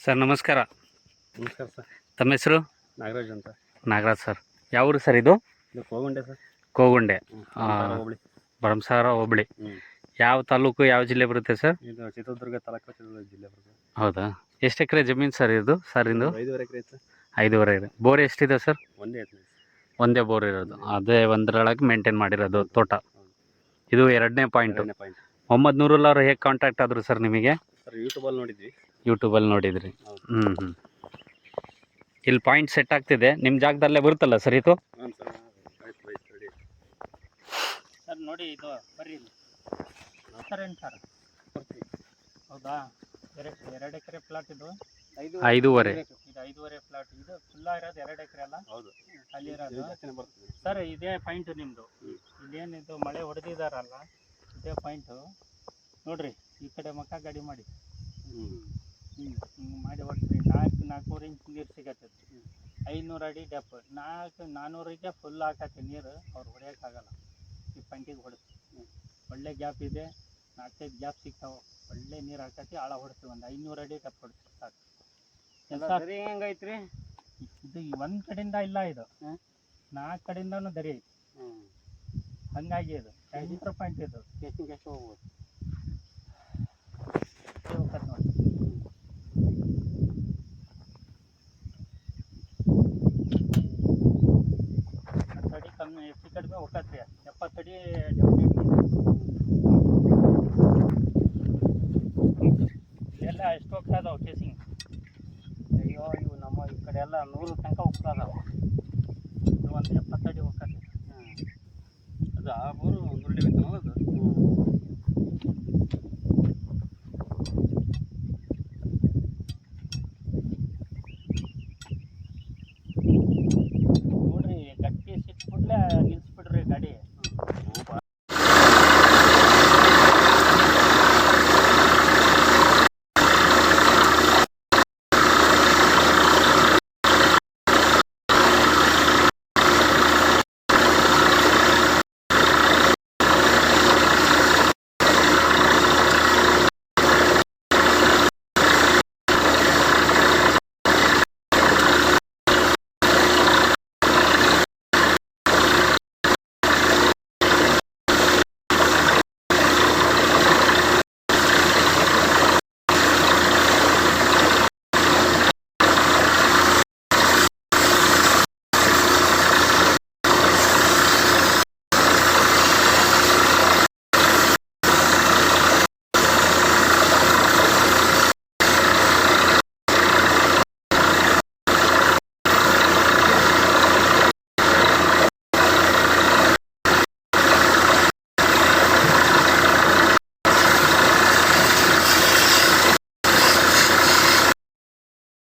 Sir ನಮಸ್ಕಾರ. ನಮಸ್ಕಾರ sir. ತಮ್ಮ ಹೆಸರು? ನಾಗರಾಜ್ ಅಂತ. ನಾಗರಾಜ್ ಸರ್. ಯಾವ ಊರು ಸರ್ ಇದು? ಇದು ಕೋಗುಂಡೆ ಸರ್. ಕೋಗುಂಡೆ, ಹೋಬಳಿ. ಭರಮಸಾಗರ ಹೋಬಳಿ. ಯಾವ ತಾಲೂಕು ಯಾವ ಜಿಲ್ಲೆ ಬರುತ್ತೆ ಸರ್? ಇದು ಚಿತ್ರದುರ್ಗ ತಾಲೂಕು, ಚಿತ್ರದುರ್ಗ ಜಿಲ್ಲೆ ಬರುತ್ತೆ. ಹೌದಾ? ಎಷ್ಟು ಎಕರೆ ಜಮೀನು ಸರ್ ಇದು? ಸರ್ ಇಂದು 5.5 ಎಕರೆ ಐತೆ. 5.5 ಎಕರೆ. ಬೋರ್ ಎಷ್ಟಿದೆ ಸರ್? ಒಂದೇ ಐತೆ. ಒಂದೇ ಬೋರ್ ಇರೋದು, ಅದೇ ಒಂದರೊಳಗೆ ಮೇಂಟೈನ್ ಮಾಡಿರೋದು ತೋಟ. ಇದು 2ನೇ ಪಾಯಿಂಟು. ಮೊಹಮ್ಮದ್ ನೂರುಲ್ಲಾ ಅವರು ಹೇಗೆ ಕಾಂಟ್ಯಾಕ್ಟ್ ಆದರು ಸರ್ ನಿಮಗೆ? ಸರ್ ಯೂಟ್ಯೂಬಲ್ಲಿ ನೋಡಿದ್ವಿ. ಯೂಟ್ಯೂಬಲ್ಲಿ ನೋಡಿದ್ರಿ? ಇಲ್ಲಿ ಪಾಯಿಂಟ್ ಸೆಟ್ ಆಗ್ತಿದೆ, ನಿಮ್ಮ ಜಾಗದಲ್ಲೇ ಬರುತ್ತಲ್ಲ ಸರ್ ಇದು? ಹಾಂ ಸರ್. ಆಯ್ತು ರೆಡಿ ಸರ್ ನೋಡಿ, ಇದು ಬರ್ರಿ ಸರ್. ಏನು ಸರ್ ಹೌದಾ? 2 ಎಕರೆ ಪ್ಲಾಟ್ ಇದು. 5.5. ಇದು 5.5 ಪ್ಲಾಟ್. ಇದು ಫುಲ್ಲ ಇರೋದು 2 ಎಕರೆ ಅಲ್ಲ? ಹೌದು. ಅಲ್ಲಿ ಇರೋದು ಸರ್ ಇದೇ ಪಾಯಿಂಟು ನಿಮ್ಮದು. ಇಲ್ಲೇನಿದು ಮಳೆ ಹೊಡೆದಿದ್ದಾರಲ್ಲ, ಇದೇ ಪಾಯಿಂಟು ನೋಡ್ರಿ. ಈ ಕಡೆ ಮಕ್ಕ ಗಾಡಿ ಮಾಡಿ ಹಿಂಗೆ ಮಾಡಿ ಹೊಡ್ಸ್ರಿ. 400 ಇಂಚ್ ನೀರು ಸಿಗತ್ತೆ. 500 ಅಡಿ ಡೆಪ್. 400ಗೆ ಫುಲ್ ಹಾಕತ್ತೆ ನೀರು. ಅವ್ರು ಹೊಡೆಯೋಕ್ಕಾಗಲ್ಲ. ಈ ಪಾಯಿಂಟಿಗೆ ಹೊಡಿಸಿ. ಒಳ್ಳೆ ಗ್ಯಾಪ್ ಇದೆ, 4-5 ಗ್ಯಾಪ್ ಸಿಗ್ತಾವೆ. ಒಳ್ಳೆ ನೀರು ಹಾಕತ್ತಿ, ಆಳ ಹೊಡಿಸ್ತೀವಿ. ಒಂದು 500 ಅಡಿ ಡೆಪ್ ಹೊಡಿಸಿ ಸಾಕು. ದರಿ ಹೆಂಗೈತ್ರಿ? ಇದು ಒಂದು ಕಡೆಯಿಂದ ಇಲ್ಲ, ಇದು 4 ಕಡೆಯಿಂದನೂ ದರಿ ಐತಿ. ಹಂಗಾಗಿ ಇದು 2 ಪಾಯಿಂಟ್ ಇದು. ಎಷ್ಟು ಹೋಗ್ಬೋದು ನೋಡಿ. ಅಡಿ ಕಮ್ಮಿ, ಹೆಚ್ಚು ಕಡಿಮೆ ಹೋಗತ್ರಿ. 70 ಅಡಿ ಡೆಫಿನೆಟ್ಲಿ. ಇಲ್ಲೆಲ್ಲ ಎಷ್ಟು ಹೋಗ್ತಾ ಇದಾವೆ ಕೇಸಿಂಗ್? ಅಯ್ಯೋ, ಇವು ನಮ್ಮ ಈ ಕಡೆ ಎಲ್ಲ 100 ತನಕ ಹೋಗ್ತಾ ಇದಾವೆ. ಇದು ಒಂದು 70 ಅಡಿ ಹೋಗತ್ತೆ. ಅದು ಆ ಬೋರು ನುರುಳಿ ಬೇಕಲ್ಲ ಅದು. ನೋಡ್ರಿ, ಗಟ್ಟಿ ಸಿಕ್ಬಿಟ್ಲೆ ನಿಲ್ಸಿ